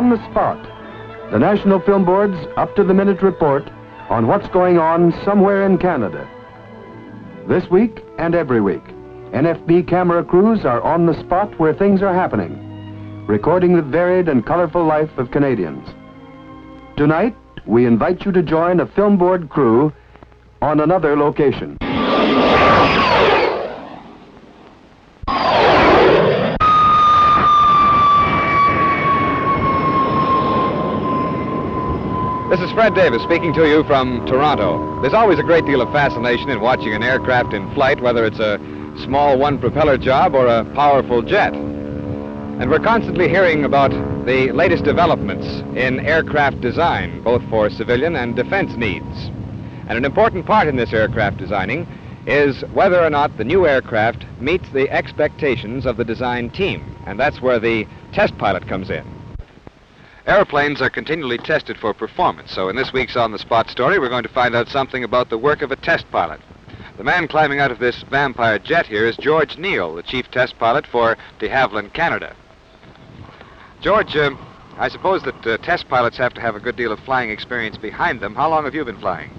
On the Spot, the National Film Board's up-to-the-minute report on what's going on somewhere in Canada. This week and every week, NFB camera crews are on the spot where things are happening, recording the varied and colorful life of Canadians. Tonight, we invite you to join a Film Board crew on another location. This is Fred Davis speaking to you from Toronto. There's always a great deal of fascination in watching an aircraft in flight, whether it's a small one-propeller job or a powerful jet. And we're constantly hearing about the latest developments in aircraft design, both for civilian and defense needs. And an important part in this aircraft designing is whether or not the new aircraft meets the expectations of the design team. And that's where the test pilot comes in. Airplanes are continually tested for performance, so in this week's On the Spot story, we're going to find out something about the work of a test pilot. The man climbing out of this vampire jet here is George Neal, the chief test pilot for de Havilland, Canada. George, I suppose that test pilots have to have a good deal of flying experience behind them. How long have you been flying?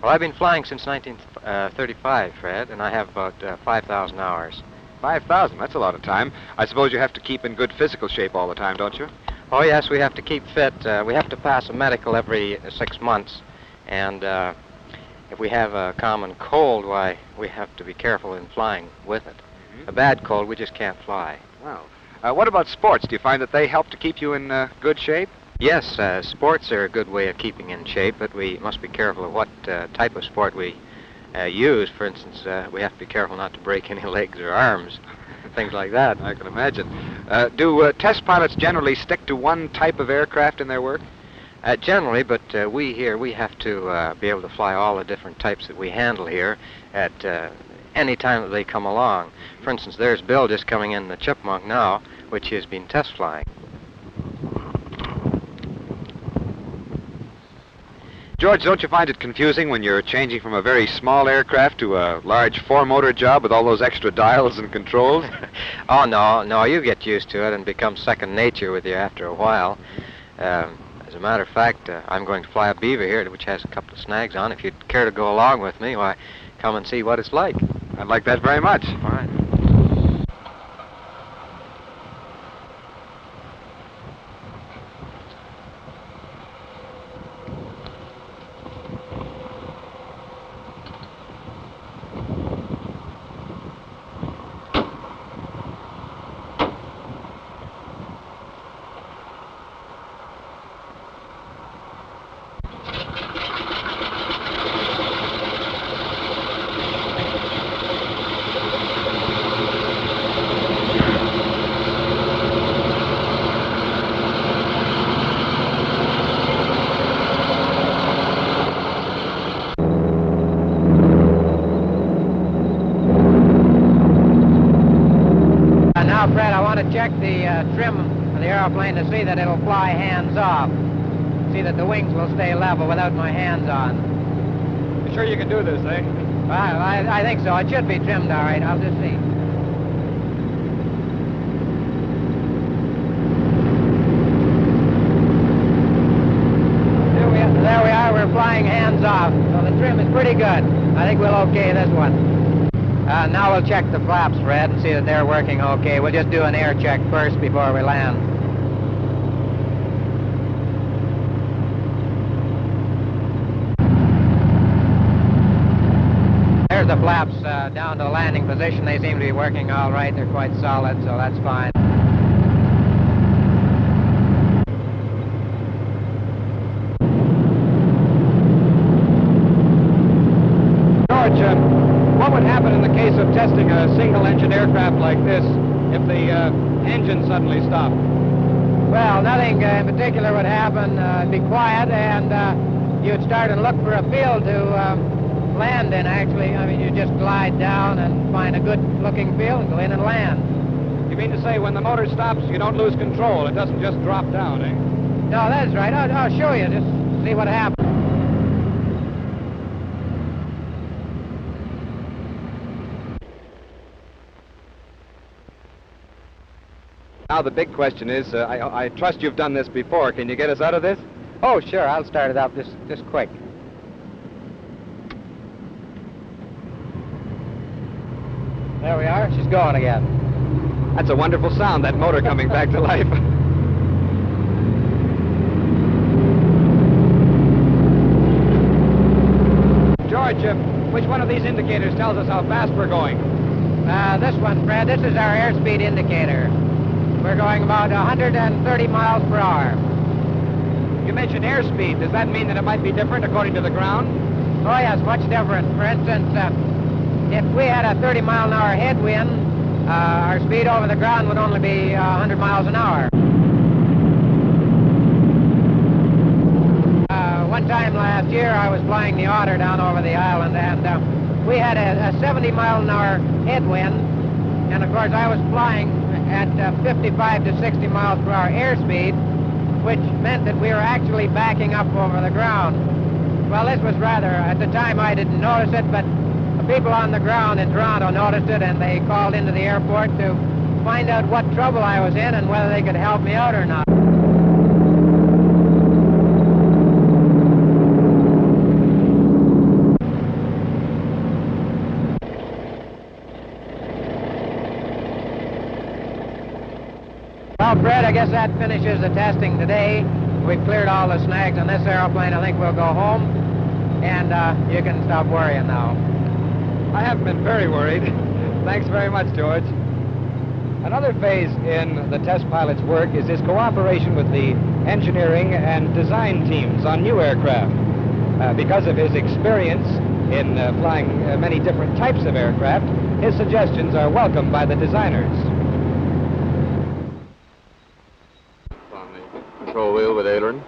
Well, I've been flying since 1935, Fred, and I have about 5,000 hours. 5,000? That's a lot of time. I suppose you have to keep in good physical shape all the time, don't you? Oh, yes, we have to keep fit. We have to pass a medical every 6 months, and if we have a common cold, why, we have to be careful in flying with it. Mm-hmm. A bad cold, we just can't fly. Wow. What about sports? Do you find that they help to keep you in good shape? Yes, sports are a good way of keeping in shape, but we must be careful of what type of sport we use. For instance, we have to be careful not to break any legs or arms. Things like that. I can imagine. Do test pilots generally stick to one type of aircraft in their work? Generally, but we have to be able to fly all the different types that we handle here at any time that they come along. For instance, there's Bill just coming in the Chipmunk now, which has been test flying. George, don't you find it confusing when you're changing from a very small aircraft to a large four-motor job with all those extra dials and controls? Oh, no, you get used to it and become second nature with you after a while. As a matter of fact, I'm going to fly a Beaver here, which has a couple of snags on. If you'd care to go along with me, why, come and see what it's like. I'd like that very much. All right. Now, Fred, I want to check the trim of the aeroplane to see that it'll fly hands off. See that the wings will stay level without my hands on. You sure you can do this, eh? Well, I think so. It should be trimmed all right. I'll just see. There we are. We're flying hands off. So the trim is pretty good. I think we'll okay this one. Now we'll check the flaps, Fred, and see that they're working okay. We'll just do an air check first before we land. There's the flaps down to the landing position. They seem to be working all right. They're quite solid, so that's fine. George, what would happen in the case of testing a single-engine aircraft like this if the engine suddenly stopped? Well, nothing in particular would happen. It'd be quiet, and you'd start and look for a field to land in, actually. I mean, you just glide down and find a good-looking field and go in and land. You mean to say when the motor stops, you don't lose control? It doesn't just drop down, eh? No, that's right. I'll show you. Just see what happens. Now the big question is, I trust you've done this before. Can you get us out of this? Oh, sure, I'll start it up just quick. There we are, she's going again. That's a wonderful sound, that motor coming back to life. George, which one of these indicators tells us how fast we're going? This one, Fred, this is our airspeed indicator. We're going about 130 miles per hour. You mentioned airspeed. Does that mean that it might be different according to the ground? Oh, yes, much different. For instance, if we had a 30-mile-an-hour headwind, our speed over the ground would only be 100 miles an hour. One time last year, I was flying the Otter down over the island, and we had a 70-mile-an-hour headwind, and of course I was flying at 55 to 60 miles per hour airspeed, which meant that we were actually backing up over the ground. Well, this was rather, at the time I didn't notice it, but the people on the ground in Toronto noticed it, and they called into the airport to find out what trouble I was in and whether they could help me out or not. Well, Fred, I guess that finishes the testing today. We've cleared all the snags on this airplane. I think we'll go home, and you can stop worrying now. I have been very worried. Thanks very much, George. Another phase in the test pilot's work is his cooperation with the engineering and design teams on new aircraft. Because of his experience in flying many different types of aircraft, his suggestions are welcomed by the designers. On the control wheel with aileron.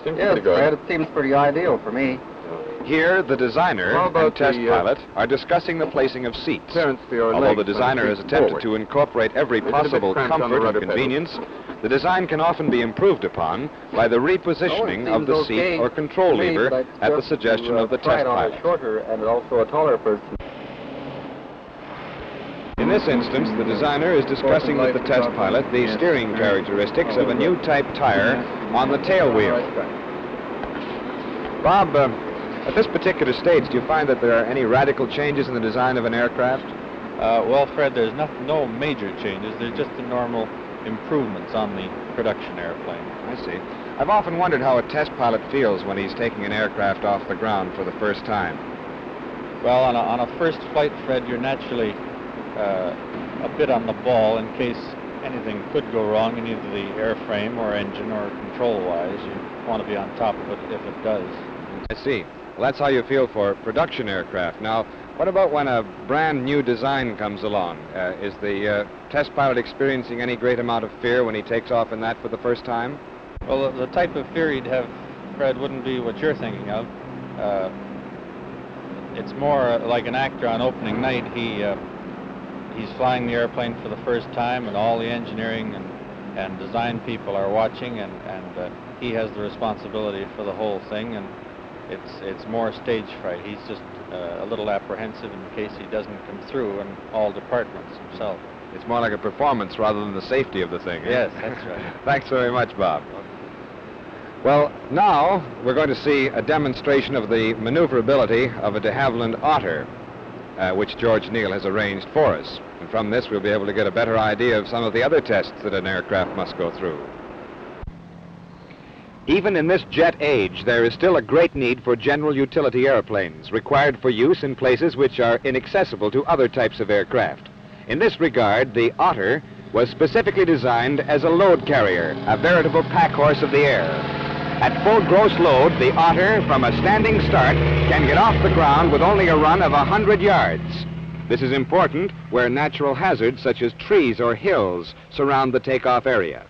Seems pretty good. Fred, it seems pretty ideal for me. Here, the designer How about and test the, pilot are discussing the placing of seats. Clearance for your Although legs the when designer you has creep attempted forward. to incorporate every Is it a bit possible cramped on the comfort and rudder pedal? convenience, the design can often be improved upon by the repositioning of the seat or control lever at the suggestion of the test pilot. Shorter and also a taller person. In this instance, the designer is discussing with the test pilot the steering characteristics of a new type tire on the tail wheel. Bob, at this particular stage, do you find that there are any radical changes in the design of an aircraft? Well, Fred, there's no major changes. There's just the normal improvements on the production airplane. I see. I've often wondered how a test pilot feels when he's taking an aircraft off the ground for the first time. Well, on a first flight, Fred, you're naturally a bit on the ball in case anything could go wrong in either the airframe or engine or control-wise. You want to be on top of it if it does. I see. Well, that's how you feel for production aircraft. Now, what about when a brand new design comes along? Is the test pilot experiencing any great amount of fear when he takes off in that for the first time? Well, the type of fear he'd have, Fred, wouldn't be what you're thinking of. It's more like an actor on opening night. He's flying the airplane for the first time, and all the engineering and design people are watching, and he has the responsibility for the whole thing, and it's more stage fright. He's just a little apprehensive in case he doesn't come through in all departments himself. It's more like a performance rather than the safety of the thing. Yes, that's right. Thanks very much, Bob. Well, now we're going to see a demonstration of the maneuverability of a de Havilland Otter, which George Neal has arranged for us. And from this, we'll be able to get a better idea of some of the other tests that an aircraft must go through. Even in this jet age, there is still a great need for general utility airplanes, required for use in places which are inaccessible to other types of aircraft. In this regard, the Otter was specifically designed as a load carrier, a veritable pack horse of the air. At full gross load, the Otter, from a standing start, can get off the ground with only a run of 100 yards. This is important where natural hazards such as trees or hills surround the takeoff area.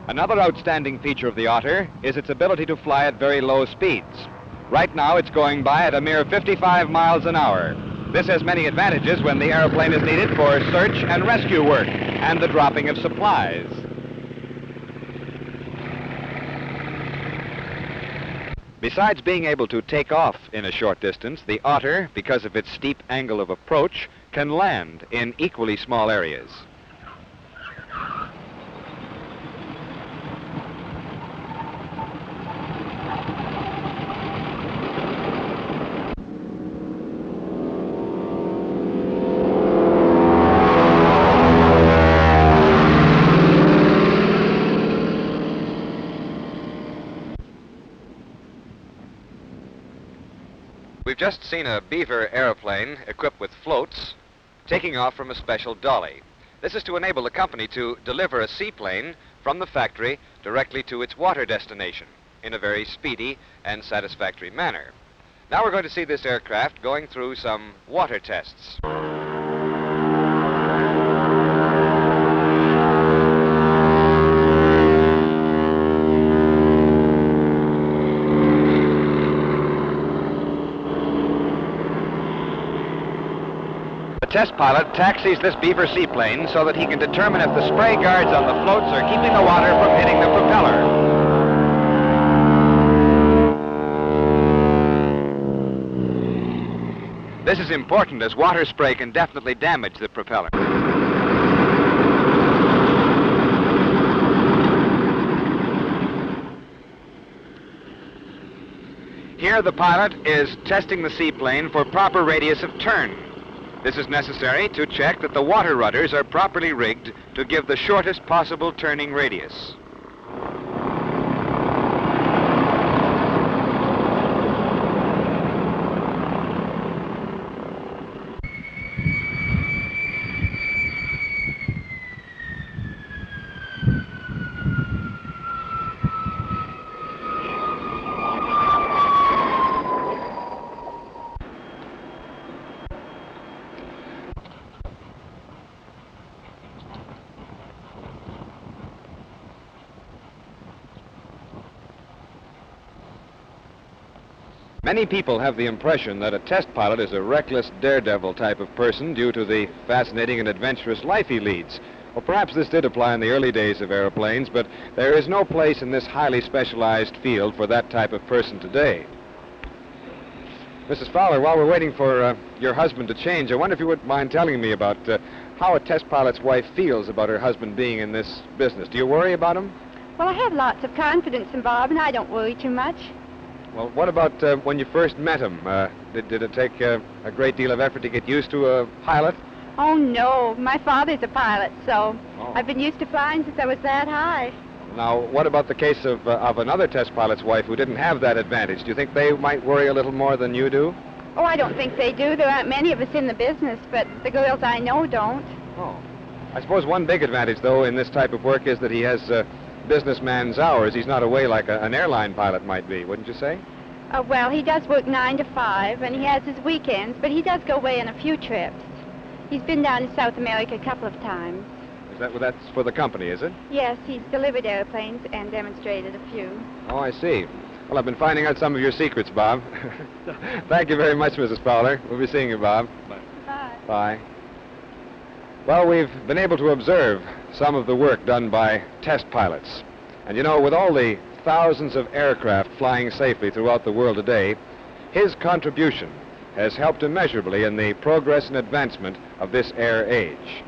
Another outstanding feature of the Otter is its ability to fly at very low speeds. Right now, it's going by at a mere 55 miles an hour. This has many advantages when the airplane is needed for search and rescue work and the dropping of supplies. Besides being able to take off in a short distance, the Otter, because of its steep angle of approach, can land in equally small areas. We've just seen a Beaver airplane equipped with floats taking off from a special dolly. This is to enable the company to deliver a seaplane from the factory directly to its water destination in a very speedy and satisfactory manner. Now we're going to see this aircraft going through some water tests. The test pilot taxis this Beaver seaplane so that he can determine if the spray guards on the floats are keeping the water from hitting the propeller. This is important as water spray can definitely damage the propeller. Here the pilot is testing the seaplane for proper radius of turn. This is necessary to check that the water rudders are properly rigged to give the shortest possible turning radius. Many people have the impression that a test pilot is a reckless, daredevil type of person due to the fascinating and adventurous life he leads. Well, perhaps this did apply in the early days of airplanes, but there is no place in this highly specialized field for that type of person today. Mrs. Fowler, while we're waiting for your husband to change, I wonder if you wouldn't mind telling me about how a test pilot's wife feels about her husband being in this business. Do you worry about him? Well, I have lots of confidence in Bob, and I don't worry too much. Well, what about when you first met him? Did it take a great deal of effort to get used to a pilot? Oh, no. My father's a pilot, so Oh. I've been used to flying since I was that high. Now, what about the case of another test pilot's wife who didn't have that advantage? Do you think they might worry a little more than you do? Oh, I don't think they do. There aren't many of us in the business, but the girls I know don't. Oh. I suppose one big advantage, though, in this type of work is that he has businessman's hours. He's not away like an airline pilot might be, wouldn't you say? Well, he does work 9 to 5, and he has his weekends, but he does go away on a few trips. He's been down to South America a couple of times. That's for the company, is it? Yes, he's delivered airplanes and demonstrated a few. Oh, I see. Well, I've been finding out some of your secrets, Bob. Thank you very much, Mrs. Fowler. We'll be seeing you, Bob. Bye. Bye. Well, we've been able to observe some of the work done by test pilots. And you know, with all the thousands of aircraft flying safely throughout the world today, his contribution has helped immeasurably in the progress and advancement of this air age.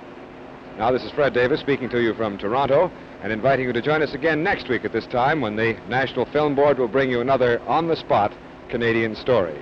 Now, this is Fred Davis speaking to you from Toronto and inviting you to join us again next week at this time when the National Film Board will bring you another on-the-spot Canadian story.